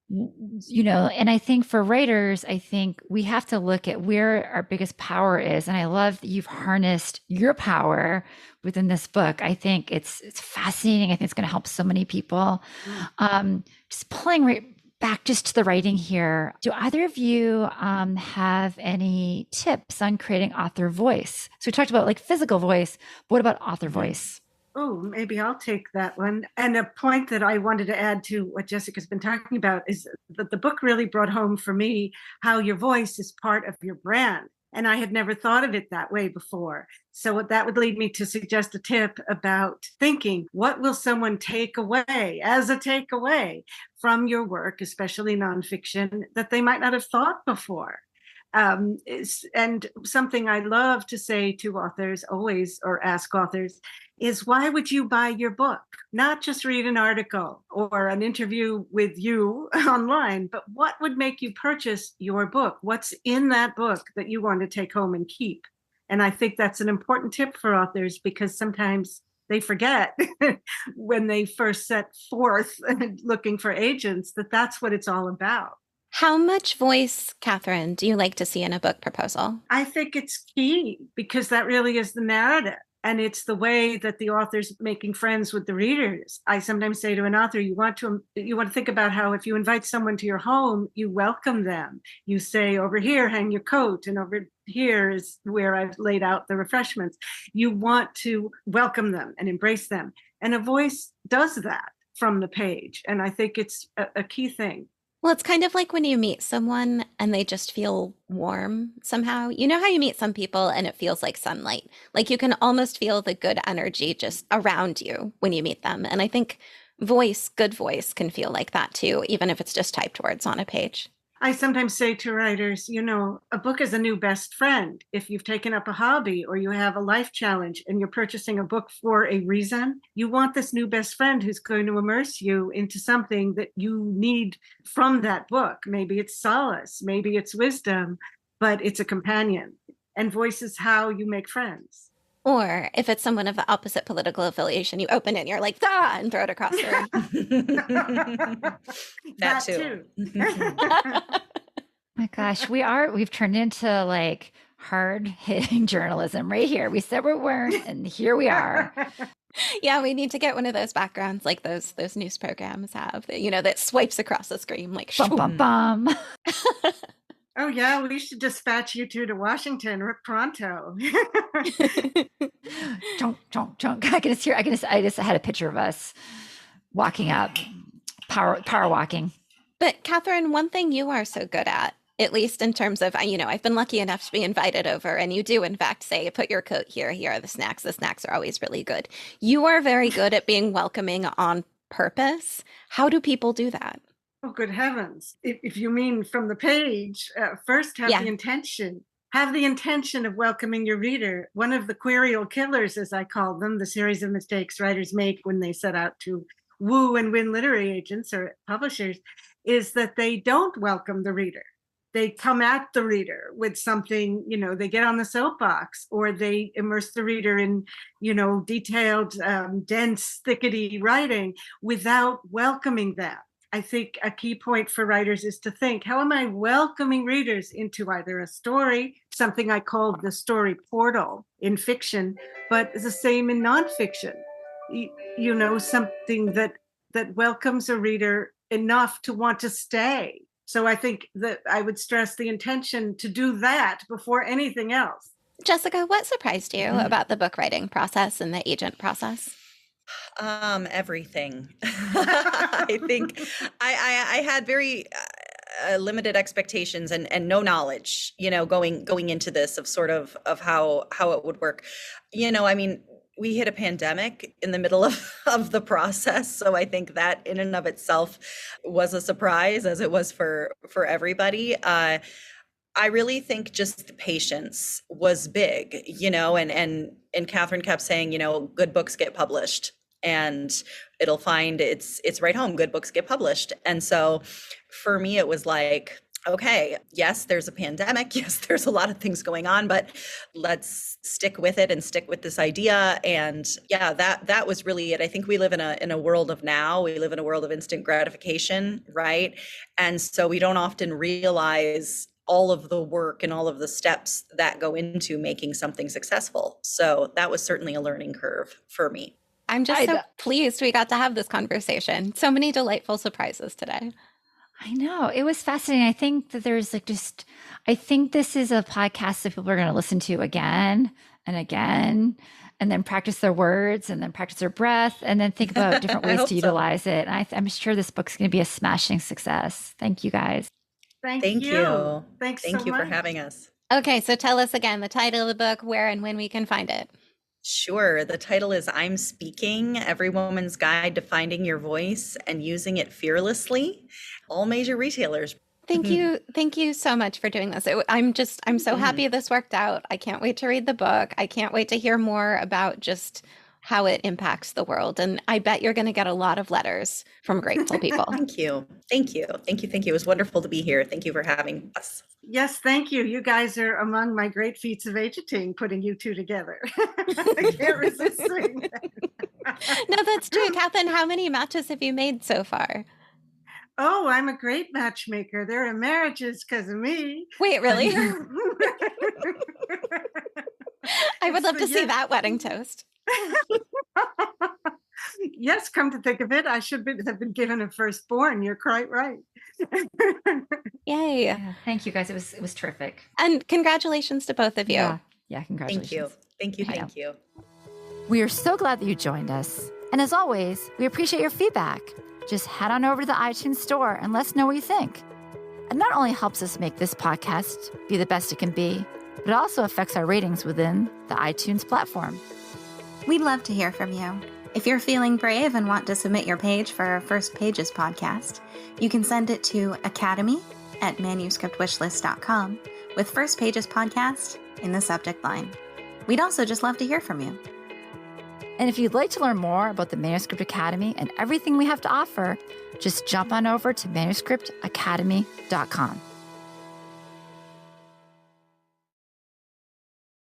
and I think for writers, I think we have to look at where our biggest power is. And I love that you've harnessed your power within this book. I think it's fascinating. I think it's going to help so many people. Just pulling right back just to the writing here. Do either of you have any tips on creating author voice? So we talked about like physical voice, but what about author voice? Oh, maybe I'll take that one. And a point that I wanted to add to what Jessica's been talking about is that the book really brought home for me how your voice is part of your brand. And I had never thought of it that way before. So that would lead me to suggest a tip about thinking, what will someone take away as a takeaway from your work, especially nonfiction, that they might not have thought before? And something I love to say to authors always, or ask authors, is why would you buy your book? Not just read an article or an interview with you online, but what would make you purchase your book? What's in that book that you want to take home and keep? And I think that's an important tip for authors, because sometimes they forget when they first set forth looking for agents that that's what it's all about. How much voice, Katharine, do you like to see in a book proposal? I think it's key, because that really is the narrative. And it's the way that the author's making friends with the readers. I sometimes say to an author, you want to think about how if you invite someone to your home, you welcome them. You say, over here, hang your coat, and over here is where I've laid out the refreshments. You want to welcome them and embrace them. And a voice does that from the page. And I think it's a key thing. Well, it's kind of like when you meet someone and they just feel warm somehow. You know how you meet some people and it feels like sunlight? Like you can almost feel the good energy just around you when you meet them. And I think good voice can feel like that too, even if it's just typed words on a page. I sometimes say to writers, a book is a new best friend. If you've taken up a hobby or you have a life challenge and you're purchasing a book for a reason, you want this new best friend who's going to immerse you into something that you need from that book. Maybe it's solace, maybe it's wisdom, but it's a companion. And voice is how you make friends. Or if it's someone of the opposite political affiliation, you open it and you're like, and throw it across the room. That too. My gosh, we've turned into like hard hitting journalism right here. We said we weren't, and here we are. Yeah, we need to get one of those backgrounds like those news programs have, that swipes across the screen like Bum, bum, bum. Oh yeah, we should dispatch you two to Washington pronto. Chunk, chunk, chunk. I just had a picture of us walking up, power walking. But Katharine, one thing you are so good at least in terms of, I've been lucky enough to be invited over, and you do in fact say, put your coat here. Here are the snacks. The snacks are always really good. You are very good at being welcoming on purpose. How do people do that? Oh, good heavens. If you mean from the page, first have the intention. Have the intention of welcoming your reader. One of the querial killers, as I call them, the series of mistakes writers make when they set out to woo and win literary agents or publishers, is that they don't welcome the reader. They come at the reader with something, they get on the soapbox, or they immerse the reader in, detailed, dense, thickety writing without welcoming them. I think a key point for writers is to think, how am I welcoming readers into either a story, something I call the story portal in fiction, but it's the same in nonfiction, something that welcomes a reader enough to want to stay. So I think that I would stress the intention to do that before anything else. Jessica, what surprised you about the book writing process and the agent process? Everything. I think I had very limited expectations and no knowledge, going into this of sort of how it would work. We hit a pandemic in the middle of the process. So I think that in and of itself was a surprise, as it was for everybody. I really think just the patience was big, and Katharine kept saying, good books get published. And it'll find it's right home. Good books get published. And so for me, it was like, okay, yes, there's a pandemic. Yes, there's a lot of things going on, but let's stick with it and stick with this idea. And yeah, that was really it. I think we live in a world of now. We live in a world of instant gratification, right? And so we don't often realize all of the work and all of the steps that go into making something successful. So that was certainly a learning curve for me. I'm just so pleased we got to have this conversation. So many delightful surprises today. I know. It was fascinating. I think that there's I think this is a podcast that people are going to listen to again and again, and then practice their words and then practice their breath and then think about different ways to utilize it. And I'm sure this book's going to be a smashing success. Thank you guys. Thank you. Thanks so much. Thank you for having us. Okay. So tell us again the title of the book, where and when we can find it. Sure. The title is I'm Speaking, Every Woman's Guide to Finding Your Voice and Using It Fearlessly. All major retailers. Thank you. Thank you so much for doing this. I'm so happy this worked out. I can't wait to read the book. I can't wait to hear more about just how it impacts the world. And I bet you're going to get a lot of letters from grateful people. Thank you. Thank you. Thank you. Thank you. It was wonderful to be here. Thank you for having us. Yes, thank you. You guys are among my great feats of agenting, putting you two together. I can't resist saying that. No, that's true. Katharine, how many matches have you made so far? Oh, I'm a great matchmaker. There are marriages because of me. Wait, really? I would love to see that wedding toast. Yes, come to think of it, I should have been given a firstborn. You're quite right. Yay. Yeah, thank you guys. It was terrific. And congratulations to both of you. Yeah, congratulations. Thank you. We are so glad that you joined us. And as always, we appreciate your feedback. Just head on over to the iTunes store and let us know what you think. It not only helps us make this podcast be the best it can be, but it also affects our ratings within the iTunes platform. We'd love to hear from you. If you're feeling brave and want to submit your page for our First Pages podcast, you can send it to academy@manuscriptwishlist.com with First Pages podcast in the subject line. We'd also just love to hear from you. And if you'd like to learn more about the Manuscript Academy and everything we have to offer, just jump on over to manuscriptacademy.com.